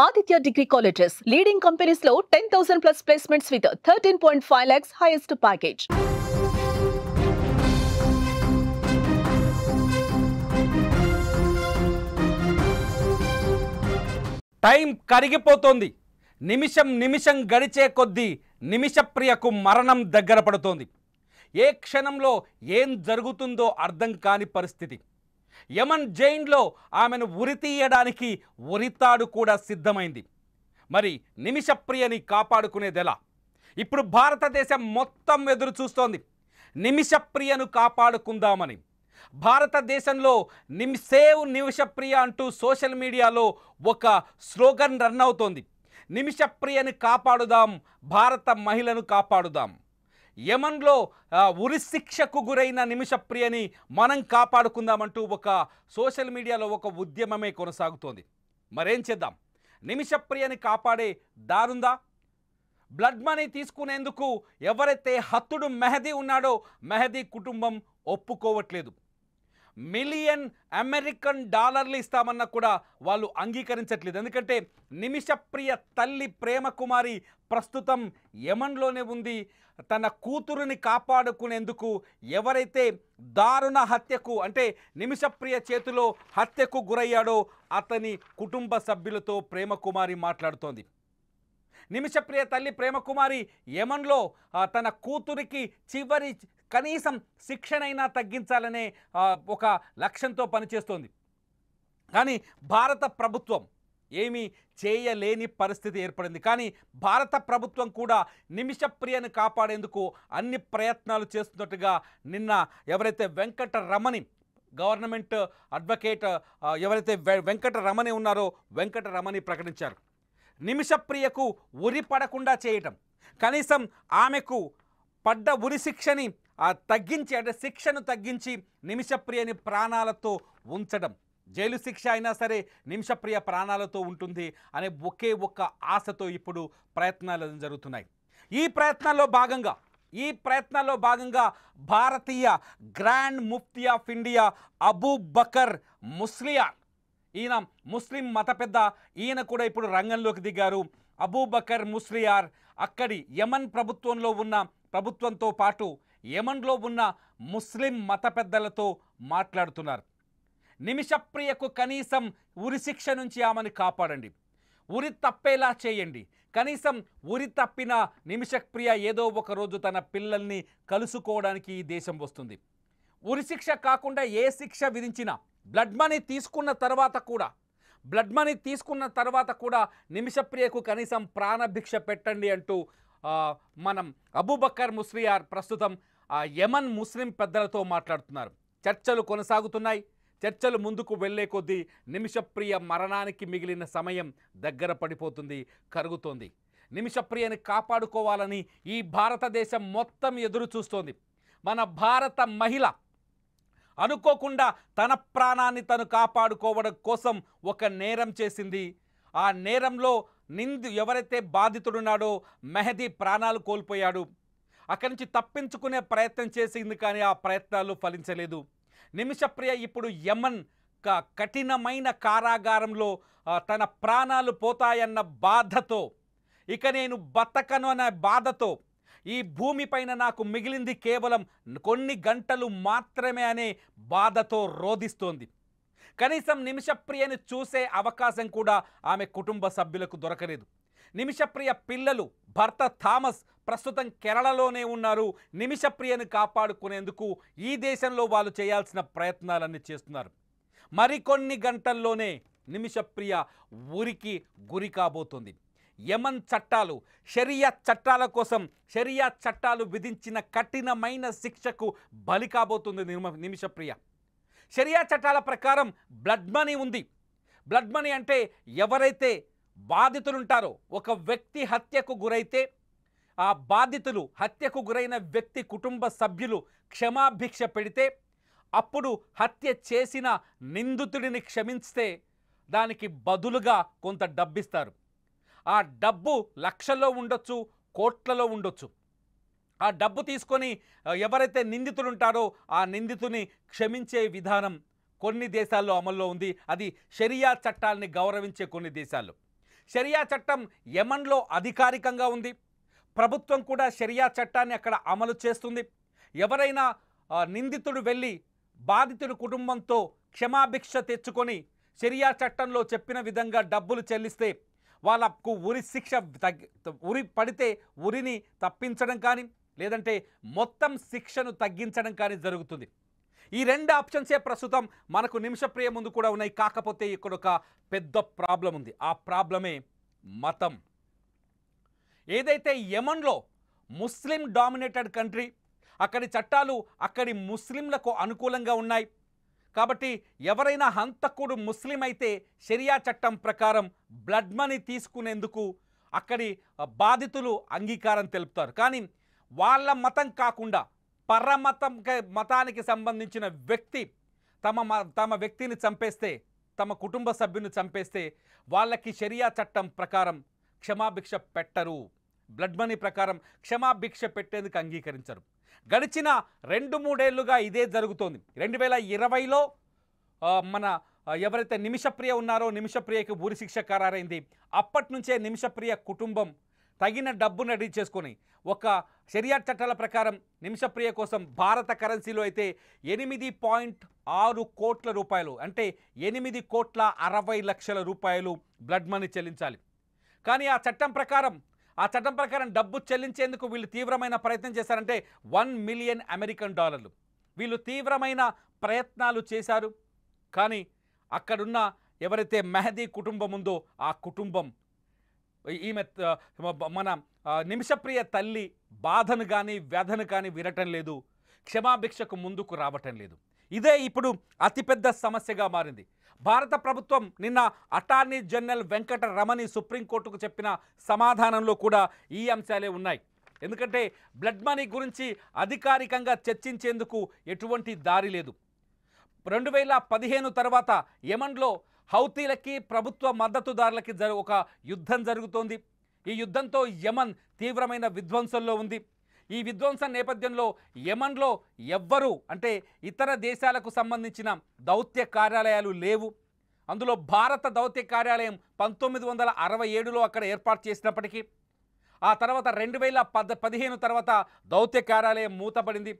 Aditya Degree Colleges, leading companies low 10,000 plus placements with 13.5 lakhs highest package. Time కరిగిపోతోంది. నిమిషం నిమిషం గడిచే కొద్దీ నిమిషప్రియకు మరణం దగ్గర పడుతోంది. ఏ క్షణంలో ఏం జరుగుతుందో అర్థం కాని పరిస్థితి. యమన్ జైన్లో ఆమెను ఉరితీయడానికి ఉరితాడు కూడా సిద్ధమైంది. మరి నిమిషప్రియని కాపాడుకునేదెలా? ఇప్పుడు భారతదేశం మొత్తం ఎదురు చూస్తోంది నిమిషప్రియను కాపాడుకుందామని. భారతదేశంలో సేవ్ నిమిషప్రియ అంటూ సోషల్ మీడియాలో ఒక స్లోగన్ రన్ అవుతోంది. నిమిషప్రియని కాపాడుదాం, భారత మహిళను కాపాడుదాం. యమన్లో ఉరిశిక్షకు గురైన నిమిషప్రియని మనం కాపాడుకుందామంటూ ఒక సోషల్ మీడియాలో ఒక ఉద్యమమే కొనసాగుతోంది. మరేం చేద్దాం? నిమిషప్రియని కాపాడే దారుందా? బ్లడ్ మనీ తీసుకునేందుకు ఎవరైతే హత్తుడు మెహదీ ఉన్నాడో మెహదీ కుటుంబం ఒప్పుకోవట్లేదు. మిలియన్ అమెరికన్ డాలర్లు ఇస్తామన్నా కూడా వాళ్ళు అంగీకరించట్లేదు. ఎందుకంటే నిమిషప్రియ తల్లి ప్రేమకుమారి ప్రస్తుతం యమన్లోనే ఉంది. తన కూతురుని కాపాడుకునేందుకు ఎవరైతే దారుణ హత్యకు అంటే నిమిషప్రియ చేతిలో హత్యకు గురయ్యాడో అతని కుటుంబ సభ్యులతో ప్రేమకుమారి మాట్లాడుతోంది. నిమిషప్రియ తల్లి ప్రేమకుమారి యమన్లో తన కూతురికి చివరి కనీసం శిక్షణైనా తగ్గించాలనే ఒక లక్ష్యంతో పనిచేస్తోంది. కానీ భారత ప్రభుత్వం ఏమీ చేయలేని పరిస్థితి ఏర్పడింది. కానీ భారత ప్రభుత్వం కూడా నిమిషప్రియను కాపాడేందుకు అన్ని ప్రయత్నాలు చేస్తున్నట్టుగా నిన్న ఎవరైతే వెంకటరమణి గవర్నమెంట్ అడ్వకేట్ ఎవరైతే వెంకటరమణి ఉన్నారో వెంకటరమణి ప్రకటించారు. నిమిషప్రియకు ఉరి పడకుండా చేయటం, కనీసం ఆమెకు పడ్డ ఉరి శిక్షని తగ్గించి అంటే శిక్షను తగ్గించి నిమిషప్రియని ప్రాణాలతో ఉంచడం. జైలు శిక్ష అయినా సరే నిమిషప్రియ ప్రాణాలతో ఉంటుంది అనే ఒక్క ఆశతో ఇప్పుడు ప్రయత్నాలు జరుగుతున్నాయి. ఈ ప్రయత్నాల్లో భాగంగా భారతీయ గ్రాండ్ ముఫ్తీ ఆఫ్ ఇండియా అబూ బకర్ ముస్లియార్, ఈయన ముస్లిం మత పెద్ద, ఈయన కూడా ఇప్పుడు రంగంలోకి దిగారు. అబూ బకర్ ముస్లియార్ అక్కడి యమన్ ప్రభుత్వంతో పాటు యమన్లో ఉన్న ముస్లిం మత పెద్దలతో మాట్లాడుతున్నారు. నిమిషప్రియకు కనీసం ఉరి శిక్ష నుంచి ఆమెను కాపాడండి, ఉరి తప్పేలా చేయండి. కనీసం ఉరి తప్పిన నిమిషప్రియ ఏదో ఒక రోజు తన పిల్లల్ని కలుసుకోవడానికి ఈ దేశం వస్తుంది. ఉరి శిక్ష కాకుండా ఏ శిక్ష విధించినా బ్లడ్ మనీ తీసుకున్న తర్వాత కూడా నిమిషప్రియకు కనీసం ప్రాణభిక్ష పెట్టండి అంటూ మనం అబూ బకర్ ముస్లియార్ ప్రస్తుతం యమన్ ముస్లిం పెద్దలతో మాట్లాడుతున్నారు. చర్చలు కొనసాగుతున్నాయి. చర్చలు ముందుకు వెళ్లే కొద్దీ నిమిషప్రియ మరణానికి మిగిలిన సమయం దగ్గర పడిపోతుంది, కరుగుతోంది. నిమిషప్రియని కాపాడుకోవాలని ఈ భారతదేశం మొత్తం ఎదురు చూస్తోంది. మన భారత మహిళ అనుకోకుండా తన ప్రాణాన్ని తను కాపాడుకోవడం కోసం ఒక నేరం చేసింది. ఆ నేరంలో ఎవరైతే బాధితుడున్నాడో మెహదీ ప్రాణాలు కోల్పోయాడు. అక్కడి నుంచి తప్పించుకునే ప్రయత్నం చేసింది, కానీ ఆ ప్రయత్నాలు ఫలించలేదు. నిమిషప్రియ ఇప్పుడు యమన్ కఠినమైన కారాగారంలో తన ప్రాణాలు పోతాయన్న బాధతో, ఇక నేను బతకను అనే బాధతో, ఈ భూమిపైన నాకు మిగిలింది కేవలం కొన్ని గంటలు మాత్రమే అనే బాధతో రోధిస్తోంది. కనీసం నిమిషప్రియని చూసే అవకాశం కూడా ఆమె కుటుంబ సభ్యులకు దొరకలేదు. నిమిషప్రియ పిల్లలు, భర్త థామస్ ప్రస్తుతం కేరళలోనే ఉన్నారు. నిమిషప్రియను కాపాడుకునేందుకు ఈ దేశంలో వాళ్ళు చేయాల్సిన ప్రయత్నాలన్నీ చేస్తున్నారు. మరికొన్ని గంటల్లోనే నిమిషప్రియ ఉరికి గురి కాబోతుంది. యమన్ చట్టాలు, షరియా చట్టాల కోసం షరియా చట్టాలు విధించిన కఠినమైన శిక్షకు బలి కాబోతుంది నిమిషప్రియ. షరియా చట్టాల ప్రకారం బ్లడ్ మనీ ఉంది. బ్లడ్ మనీ అంటే ఎవరైతే బాధితులు ఉంటారో, ఒక వ్యక్తి హత్యకు గురైతే ఆ బాధితులు, హత్యకు గురైన వ్యక్తి కుటుంబ సభ్యులు క్షమాభిక్ష పెడితే అప్పుడు హత్య చేసిన నిందితుడిని క్షమిస్తే దానికి బదులుగా కొంత డబ్బిస్తారు. ఆ డబ్బు లక్షల్లో ఉండొచ్చు, కోట్లలో ఉండొచ్చు. ఆ డబ్బు తీసుకొని ఎవరైతే నిందితులు ఉంటారో ఆ నిందితుని క్షమించే విధానం కొన్ని దేశాల్లో అమల్లో ఉంది. అది షరియా చట్టాలని గౌరవించే కొన్ని దేశాల్లో. షరియా చట్టం యెమన్లో అధికారికంగా ఉంది. ప్రభుత్వం కూడా షరియా చట్టాన్ని అక్కడ అమలు చేస్తుంది. ఎవరైనా నిందితుడు వెళ్ళి బాధితుడి కుటుంబంతో క్షమాభిక్ష తెచ్చుకొని షరియా చట్టంలో చెప్పిన విధంగా డబ్బులు చెల్లిస్తే వాళ్ళకు ఉరి శిక్ష ఉరి పడితే ఉరిని తప్పించడం కానీ లేదంటే మొత్తం శిక్షను తగ్గించడం కానీ జరుగుతుంది. ఈ రెండు ఆప్షన్సే ప్రస్తుతం మనకు నిమిషప్రియ ముందు కూడా ఉన్నాయి. కాకపోతే ఇక్కడ ఒక పెద్ద ప్రాబ్లం ఉంది. ఆ ప్రాబ్లమే మతం. ఏదైతే యెమన్లో ముస్లిం డామినేటెడ్ కంట్రీ, అక్కడి చట్టాలు అక్కడి ముస్లింలకు అనుకూలంగా ఉన్నాయి. కాబట్టి ఎవరైనా హంతకుడు ముస్లిం అయితే షరియా చట్టం ప్రకారం బ్లడ్ మనీ తీసుకునేందుకు అక్కడి బాధితులు అంగీకారం తెలుపుతారు. కానీ వాళ్ళ మతం కాకుండా మతానికి సంబంధించిన వ్యక్తి తమ వ్యక్తిని చంపేస్తే, తమ కుటుంబ సభ్యుని చంపేస్తే వాళ్ళకి షరియా చట్టం ప్రకారం క్షమాభిక్ష పెట్టరు. బ్లడ్ మనీ ప్రకారం క్షమాభిక్ష పెట్టేందుకు అంగీకరించరు. గడిచిన 2-3 ఏళ్లుగా ఇదే జరుగుతోంది. 2020లో మన ఎవరైతే నిమిషప్రియ ఉన్నారో నిమిషప్రియకి ఉరి శిక్ష ఖరారైంది. అప్పటి నుంచే నిమిషప్రియ కుటుంబం తగిన డబ్బును రెడీ చేసుకొని ఒక షరియా చట్టాల ప్రకారం నిమిషప్రియ కోసం భారత కరెన్సీలో అయితే 8.6 కోట్ల రూపాయలు, అంటే 8,60,00,000 రూపాయలు బ్లడ్ మనీ చెల్లించాలి. కానీ ఆ చట్టం ప్రకారం డబ్బు చెల్లించేందుకు వీళ్ళు తీవ్రమైన ప్రయత్నం చేశారంటే $1 మిలియన్ అమెరికన్ డాలర్లు. వీళ్ళు తీవ్రమైన ప్రయత్నాలు చేశారు. కానీ అక్కడున్న ఎవరైతే మెహదీ కుటుంబం ఉందో ఆ కుటుంబం ఈమె మన నిమిషప్రియ తల్లి బాధను కానీ వ్యధను కానీ వినటం లేదు. క్షమాభిక్షకు ముందుకు రావటం లేదు. ఇదే ఇప్పుడు అతిపెద్ద సమస్యగా మారింది. భారత ప్రభుత్వం నిన్న అటార్నీ జనరల్ వెంకట రమణి సుప్రీంకోర్టుకు చెప్పిన సమాధానంలో కూడా ఈ అంశాలే ఉన్నాయి. ఎందుకంటే బ్లడ్ మనీ గురించి అధికారికంగా చర్చించేందుకు ఎటువంటి దారి లేదు. 2015 తర్వాత యెమన్లో హౌతీలకి ప్రభుత్వ మద్దతుదారులకి ఒక యుద్ధం జరుగుతోంది. ఈ యుద్ధంతో యెమన్ తీవ్రమైన విధ్వంసంలో ఉంది. ఈ విధ్వంసం నేపథ్యంలో యెమన్లో ఎవ్వరూ అంటే ఇతర దేశాలకు సంబంధించిన దౌత్య కార్యాలయాలు లేవు. అందులో భారత దౌత్య కార్యాలయం 1967లో అక్కడ ఏర్పాటు చేసినప్పటికీ ఆ తర్వాత 2015 తర్వాత దౌత్య కార్యాలయం మూతపడింది.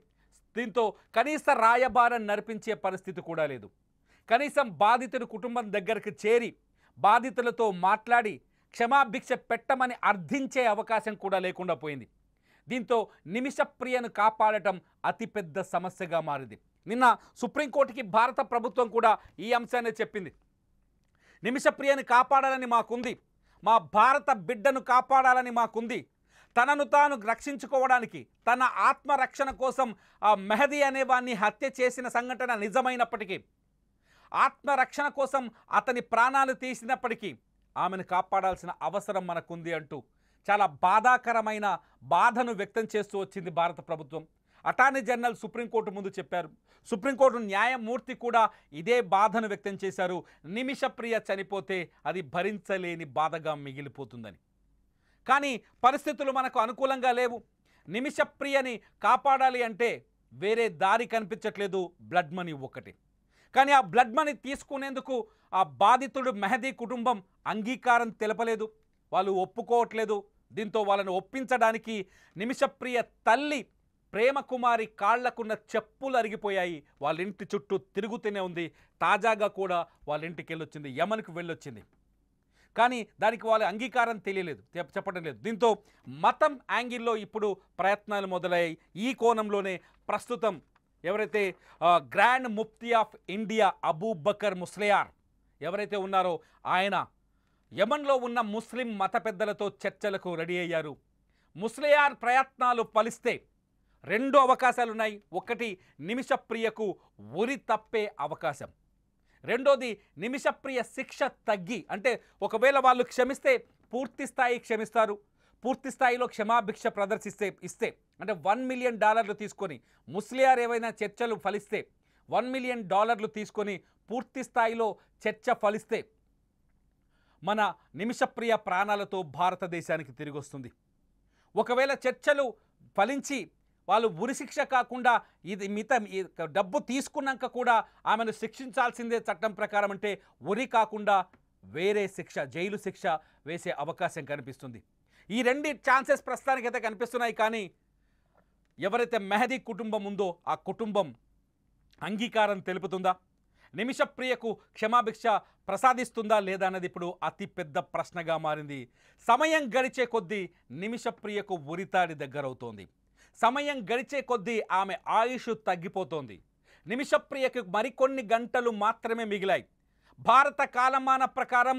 దీంతో కనీస రాయబారం నడిపించే పరిస్థితి కూడా లేదు. కనీసం బాధితుడి కుటుంబం దగ్గరికి చేరి బాధితులతో మాట్లాడి క్షమాభిక్ష పెట్టమని అర్థించే అవకాశం కూడా లేకుండా పోయింది. దీంతో నిమిషప్రియను కాపాడటం అతిపెద్ద సమస్యగా మారింది. నిన్న సుప్రీంకోర్టుకి భారత ప్రభుత్వం కూడా ఈ అంశాన్ని చెప్పింది. నిమిషప్రియను కాపాడాలని మాకుంది, మా భారత బిడ్డను కాపాడాలని మాకుంది. తనను తాను రక్షించుకోవడానికి తన ఆత్మరక్షణ కోసం ఆ మెహదీ అనేవాన్ని హత్య చేసిన సంఘటన నిజమైనప్పటికీ, ఆత్మరక్షణ కోసం అతని ప్రాణాలు తీసినప్పటికీ ఆమెను కాపాడాల్సిన అవసరం మనకుంది అంటూ చాలా బాధాకరమైన బాధను వ్యక్తం చేస్తూ వచ్చింది భారత ప్రభుత్వం. అటార్నీ జనరల్ సుప్రీంకోర్టు ముందు చెప్పారు. సుప్రీంకోర్టు న్యాయమూర్తి కూడా ఇదే బాధను వ్యక్తం చేశారు. నిమిషప్రియ చనిపోతే అది భరించలేని బాధగా మిగిలిపోతుందని. కానీ పరిస్థితులు మనకు అనుకూలంగా లేవు. నిమిషప్రియని కాపాడాలి అంటే వేరే దారి కనిపించట్లేదు, బ్లడ్ మనీ ఒకటి. కానీ ఆ బ్లడ్ మనీ తీసుకునేందుకు ఆ బాధితుడు మెహదీ కుటుంబం అంగీకారం తెలపలేదు, వాళ్ళు ఒప్పుకోవట్లేదు. దీంతో వాళ్ళను ఒప్పించడానికి నిమిషప్రియ తల్లి ప్రేమకుమారి కాళ్లకున్న చెప్పులు అరిగిపోయాయి. వాళ్ళ ఇంటి చుట్టూ తిరుగుతూనే ఉంది. తాజాగా కూడా వాళ్ళ ఇంటికి వెళ్ళొచ్చింది, యెమన్కు వెళ్ళొచ్చింది. కానీ దానికి వాళ్ళ అంగీకారం తెలియలేదు, చెప్పడం లేదు. దీంతో మతం యాంగిల్లో ఇప్పుడు ప్రయత్నాలు మొదలయ్యాయి. ఈ కోణంలోనే ప్రస్తుతం ఎవరైతే గ్రాండ్ ముఫ్తీ ఆఫ్ ఇండియా అబూబకర్ ముస్లియార్ ఎవరైతే ఉన్నారో ఆయన యెమన్లో ఉన్న ముస్లిం మత పెద్దలతో చర్చలకు రెడీ అయ్యారు. ముస్లియార్ ప్రయత్నాలు ఫలిస్తే 2 అవకాశాలున్నాయి. ఒకటి, నిమిషప్రియకు ఉరి తప్పే అవకాశం. రెండోది, నిమిషప్రియ శిక్ష తగ్గి, అంటే ఒకవేళ వాళ్ళు క్షమిస్తే పూర్తి స్థాయి క్షమిస్తారు, పూర్తి స్థాయిలో క్షమాభిక్ష ఇస్తే అంటే $1 మిలియన్ తీసుకొని ముస్లియార్ ఏవైనా చర్చలు ఫలిస్తే $1 మిలియన్ తీసుకొని పూర్తి స్థాయిలో చర్చ ఫలిస్తే మన నిమిషప్రియ ప్రాణాలతో భారతదేశానికి తిరిగి వస్తుంది. ఒకవేళ చర్చలు ఫలించి వాళ్ళు ఉరిశిక్ష కాకుండా డబ్బు తీసుకున్నాక కూడా ఆమెను శిక్షించాల్సిందే చట్టం ప్రకారం, అంటే ఉరి కాకుండా వేరే శిక్ష, జైలు శిక్ష వేసే అవకాశం కనిపిస్తుంది. ఈ రెండు ఛాన్సెస్ ప్రస్తుతానికైతే కనిపిస్తున్నాయి. కానీ ఎవరైతే మెహదీ కుటుంబం ఉందో ఆ కుటుంబం అంగీకారం తెలుపుతుందా, నిమిషప్రియకు క్షమాభిక్ష ప్రసాదిస్తుందా లేదా అన్నది ఇప్పుడు అతిపెద్ద ప్రశ్నగా మారింది. సమయం గడిచే కొద్దీ నిమిషప్రియకు ఉరితాడి దగ్గరవుతోంది. సమయం గడిచే కొద్దీ ఆమె ఆయుష్ తగ్గిపోతోంది. నిమిషప్రియకు మరికొన్ని గంటలు మాత్రమే మిగిలాయి. భారత కాలమాన ప్రకారం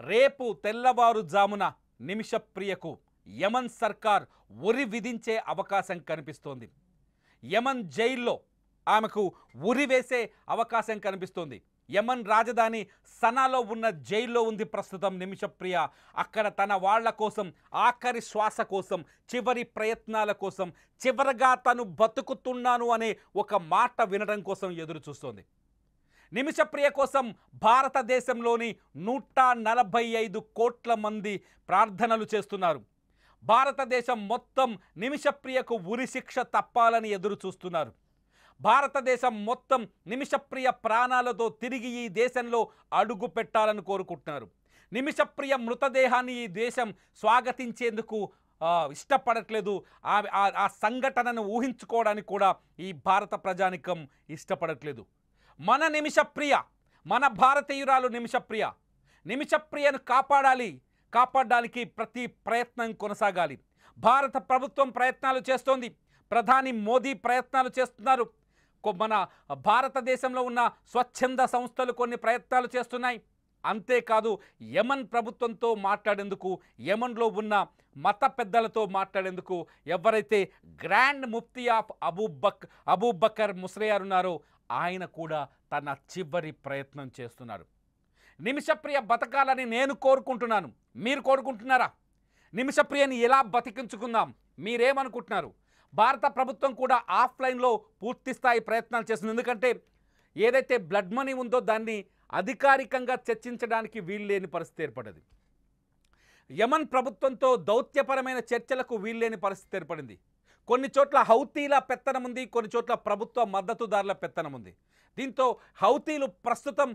రేపు తెల్లవారుజామున నిమిషప్రియకు యమన్ సర్కార్ ఉరి విధించే అవకాశం కనిపిస్తోంది. యమన్ జైల్లో ఆమెకు ఉరి వేసే అవకాశం కనిపిస్తోంది. యమన్ రాజధాని సనాలో ఉన్న జైల్లో ఉంది ప్రస్తుతం నిమిషప్రియ. అక్కడ తన వాళ్ల కోసం, ఆఖరి శ్వాస కోసం, చివరి ప్రయత్నాల కోసం, చివరగా తను బతుకుతున్నాను అనే ఒక మాట వినడం కోసం ఎదురు చూస్తోంది. నిమిషప్రియ కోసం భారతదేశంలోని 145 కోట్ల మంది ప్రార్థనలు చేస్తున్నారు. భారతదేశం మొత్తం నిమిషప్రియకు ఉరి శిక్ష తప్పాలని ఎదురు చూస్తున్నారు. భారతదేశం మొత్తం నిమిషప్రియ ప్రాణాలతో తిరిగి ఈ దేశంలో అడుగు పెట్టాలని కోరుకుంటున్నారు. నిమిషప్రియ మృతదేహాన్ని ఈ దేశం స్వాగతించేందుకు ఇష్టపడట్లేదు. ఆ సంఘటనను ఊహించుకోవడానికి కూడా ఈ భారత ప్రజానికం ఇష్టపడట్లేదు. మన నిమిషప్రియ, మన భారతీయురాలు నిమిషప్రియ, నిమిషప్రియను కాపాడడానికి ప్రతి ప్రయత్నం కొనసాగాలి. భారత ప్రభుత్వం ప్రయత్నాలు చేస్తోంది. ప్రధాని మోదీ ప్రయత్నాలు చేస్తున్నారు. మన భారతదేశంలో ఉన్న స్వచ్ఛంద సంస్థలు కొన్ని ప్రయత్నాలు చేస్తున్నాయి. అంతేకాదు యమన్ ప్రభుత్వంతో మాట్లాడేందుకు, యమన్లో ఉన్న మత పెద్దలతో మాట్లాడేందుకు ఎవరైతే గ్రాండ్ ముఫ్తీ ఆఫ్ అబూబకర్ ముస్లియార్ ఉన్నారో ఆయన కూడా తన చివరి ప్రయత్నం చేస్తున్నారు. నిమిషప్రియ బతకాలని నేను కోరుకుంటున్నాను. మీరు కోరుకుంటున్నారా? నిమిషప్రియని ఎలా బతికించుకుందాం? మీరేమనుకుంటున్నారు? భారత ప్రభుత్వం కూడా ఆఫ్లైన్లో పూర్తి స్థాయి ప్రయత్నాలు చేస్తుంది. ఎందుకంటే ఏదైతే బ్లడ్ మనీ ఉందో దాన్ని అధికారికంగా చర్చించడానికి వీల్లేని పరిస్థితి ఏర్పడింది. యమన్ ప్రభుత్వంతో దౌత్యపరమైన చర్చలకు వీల్లేని పరిస్థితి ఏర్పడింది. కొన్ని చోట్ల హౌతీల పెత్తనం ఉంది, కొన్ని చోట్ల ప్రభుత్వ మద్దతుదారుల పెత్తనం ఉంది. దీంతో హౌతీలు ప్రస్తుతం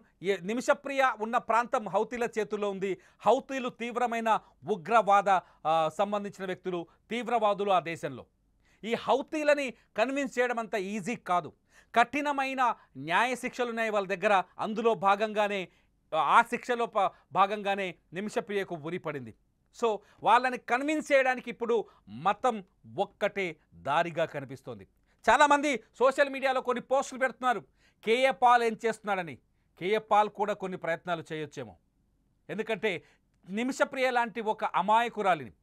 నిమిషప్రియ ఉన్న ప్రాంతం హౌతీల చేతుల్లో ఉంది. హౌతీలు తీవ్రమైన ఉగ్రవాద సంబంధించిన వ్యక్తులు, తీవ్రవాదులు ఆ దేశంలో. ఈ హౌతీలని కన్విన్స్ చేయడం అంత ఈజీ కాదు. కఠినమైన న్యాయ శిక్షలు ఉన్నాయి వాళ్ళ దగ్గర. అందులో భాగంగానే ఆ శిక్షలో భాగంగానే నిమిషప్రియకు ఉరి పడింది. సో వాళ్ళని కన్విన్స్ చేయడానికి ఇప్పుడు మతం ఒక్కటే దారిగా కనిపిస్తోంది. చాలామంది సోషల్ మీడియాలో కొన్ని పోస్టులు పెడుతున్నారు, కేఏ పాల్ ఏం చేస్తున్నాడని. కేఏ పాల్ కూడా కొన్ని ప్రయత్నాలు చేయొచ్చేమో. ఎందుకంటే నిమిషప్రియ లాంటి ఒక అమాయకురాలిని,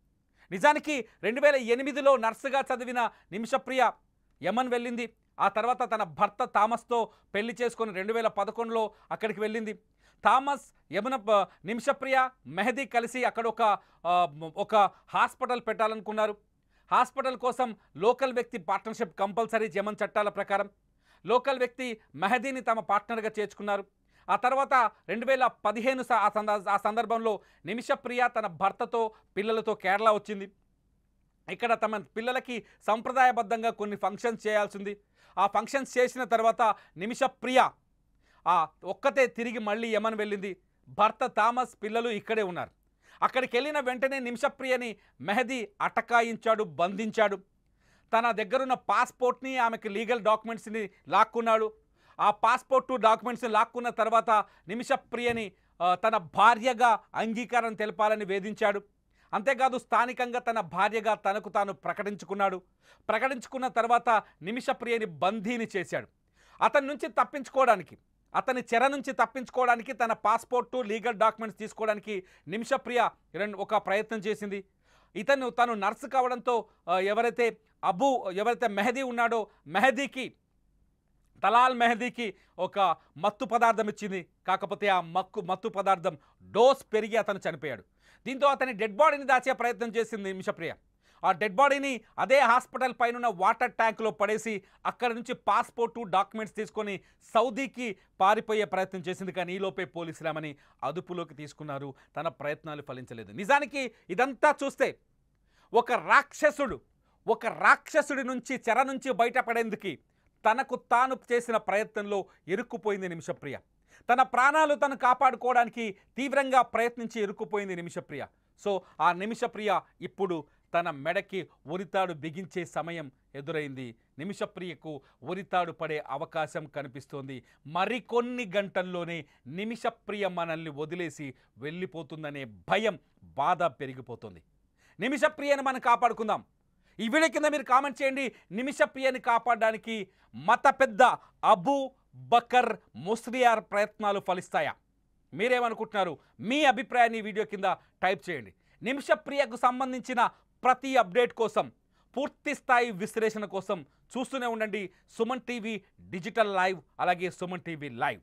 నిజానికి 2008లో నర్సుగా చదివిన నిమిషప్రియ యమన్ వెళ్ళింది. ఆ తర్వాత తన భర్త థామస్తో పెళ్లి చేసుకొని 2011లో అక్కడికి వెళ్ళింది. థామస్, నిమిషప్రియ, మెహదీ కలిసి అక్కడ ఒక హాస్పిటల్ పెట్టాలనుకున్నారు. హాస్పిటల్ కోసం లోకల్ వ్యక్తి పార్ట్నర్షిప్ కంపల్సరీ యమన్ చట్టాల ప్రకారం. లోకల్ వ్యక్తి మెహదీని తమ పార్ట్నర్గా చేర్చుకున్నారు. ఆ తర్వాత 2015 ఆ సందర్భంలో నిమిషప్రియ తన భర్తతో పిల్లలతో కేరళ వచ్చింది. ఇక్కడ తమ పిల్లలకి సంప్రదాయబద్ధంగా కొన్ని ఫంక్షన్స్ చేయాల్సింది. ఆ ఫంక్షన్స్ చేసిన తర్వాత నిమిషప్రియ ఒక్కతే తిరిగి మళ్ళీ యమన్ వెళ్ళింది. భర్త థామస్, పిల్లలు ఇక్కడే ఉన్నారు. అక్కడికి వెళ్ళిన వెంటనే నిమిషప్రియని మెహదీ అటకాయించాడు, బంధించాడు. తన దగ్గరున్న పాస్పోర్ట్ని, ఆమెకి లీగల్ డాక్యుమెంట్స్ని లాక్కున్నాడు. ఆ పాస్పోర్టు డాక్యుమెంట్స్ని లాక్కున్న తర్వాత నిమిషప్రియని తన భార్యగా అంగీకారం తెలపాలని వేధించాడు. అంతేకాదు స్థానికంగా తన భార్యగా తనకు తాను ప్రకటించుకున్నాడు. ప్రకటించుకున్న తర్వాత నిమిషప్రియని బందీని చేశాడు. అతని చెర నుంచి తప్పించుకోవడానికి తన పాస్పోర్టు, లీగల్ డాక్యుమెంట్స్ తీసుకోవడానికి నిమిషప్రియ ఒక ప్రయత్నం చేసింది. తను నర్సు కావడంతో ఎవరైతే మెహదీ ఉన్నాడో తలాల్ మెహదీకి ఒక మత్తు పదార్థం ఇచ్చింది. కాకపోతే ఆ మత్తు పదార్థం డోస్ పెరిగి అతను చనిపోయాడు. దీంతో అతని డెడ్ బాడీని దాచే ప్రయత్నం చేసింది నిమిషప్రియ. ఆ డెడ్ బాడీని అదే హాస్పిటల్ పైన వాటర్ ట్యాంక్లో పడేసి అక్కడ నుంచి పాస్పోర్టు, డాక్యుమెంట్స్ తీసుకొని సౌదీకి పారిపోయే ప్రయత్నం చేసింది. కానీ ఈలోపే పోలీసులు ఆమెని అదుపులోకి తీసుకున్నారు. తన ప్రయత్నాలు ఫలించలేదు. నిజానికి ఇదంతా చూస్తే ఒక రాక్షసుడి నుంచి, చెర నుంచి బయటపడేందుకు తనకు తాను చేసిన ప్రయత్నంలో ఇరుక్కుపోయింది నిమిషప్రియ. తన ప్రాణాలు తను కాపాడుకోవడానికి తీవ్రంగా ప్రయత్నించి ఇరుక్కుపోయింది నిమిషప్రియ. సో ఆ నిమిషప్రియ ఇప్పుడు తన మెడకి ఉరితాడు బిగించే సమయం ఎదురైంది. నిమిషప్రియకు ఉరితాడు పడే అవకాశం కనిపిస్తోంది. మరికొన్ని గంటల్లోనే నిమిషప్రియ మనల్ని వదిలేసి వెళ్ళిపోతుందనే భయం, బాధ పెరిగిపోతుంది. నిమిషప్రియను మనం కాపాడుకుందాం. ఈ వీడియో కింద మీరు కామెంట్ చేయండి. నిమిషప్రియని కాపాడడానికి మత పెద్ద అబూ బకర్ ముస్లియార్ ప్రయత్నాలు ఫలిస్తాయా? మీరేమనుకుంటున్నారు? మీ అభిప్రాయాన్ని వీడియో కింద టైప్ చేయండి. నిమిషప్రియకు సంబంధించిన ప్రతి అప్డేట్ కోసం, పూర్తి స్థాయి విశ్లేషణ కోసం చూస్తూనే ఉండండి సుమన్ టీవీ డిజిటల్ లైవ్, అలాగే సుమన్ టీవీ లైవ్.